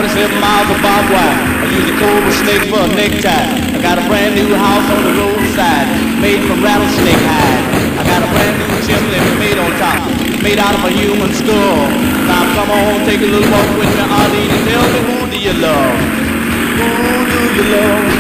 47 miles of barbed wire. I use a cobra snake for a necktie. I got a brand new house on the roadside, made from rattlesnake hide. I got a brand new chimney made on top, made out of a human skull. Now come on, take a little walk with me, Arlene, and tell me, who do you love? Who do you love?